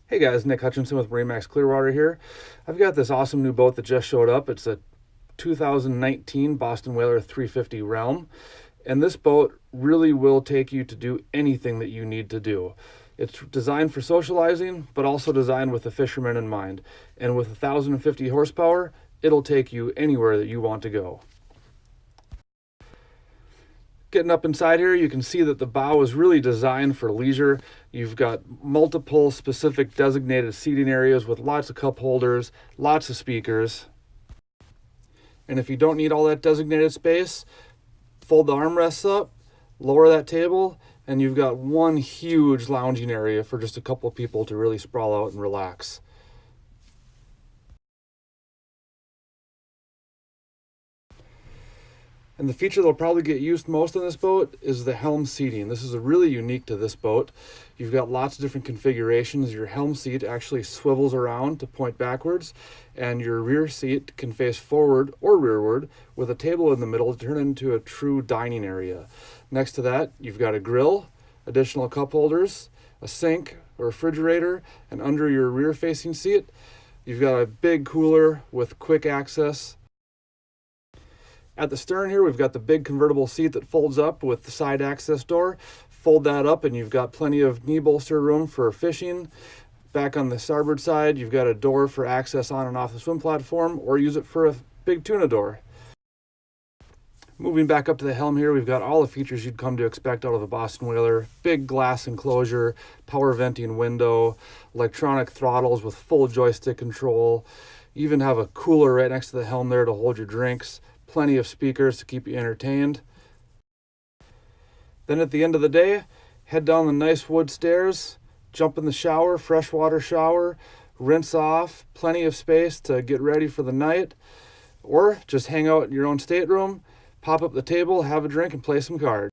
Hey guys, Nick Hutchinson with MarineMax Clearwater here. I've got this awesome new boat that just showed up. It's a 2019 Boston Whaler 350 Realm, and this boat really will take you to do anything that you need to do. It's designed for socializing, but also designed with the fisherman in mind. And with 1,050 horsepower, it'll take you anywhere that you want to go. Getting up inside here, you can see that the bow is really designed for leisure. You've got multiple specific designated seating areas with lots of cup holders, lots of speakers. And if you don't need all that designated space, fold the armrests up, lower that table, and you've got one huge lounging area for just a couple of people to really sprawl out and relax. And the feature that'll probably get used most on this boat is the helm seating. This is really unique to this boat. You've got lots of different configurations. Your helm seat actually swivels around to point backwards, and your rear seat can face forward or rearward with a table in the middle to turn into a true dining area. Next to that, you've got a grill, additional cup holders, a sink or refrigerator, and under your rear facing seat, you've got a big cooler with quick access. At the stern here, we've got the big convertible seat that folds up with the side access door. Fold that up and you've got plenty of knee bolster room for fishing. Back on the starboard side, you've got a door for access on and off the swim platform, or use it for a big tuna door. Moving back up to the helm here, we've got all the features you'd come to expect out of a Boston Whaler. Big glass enclosure, power venting window, electronic throttles with full joystick control. You even have a cooler right next to the helm there to hold your drinks. Plenty of speakers to keep you entertained. Then at the end of the day, head down the nice wood stairs, jump in the shower, freshwater shower, rinse off, plenty of space to get ready for the night, or just hang out in your own stateroom, pop up the table, have a drink, and play some cards.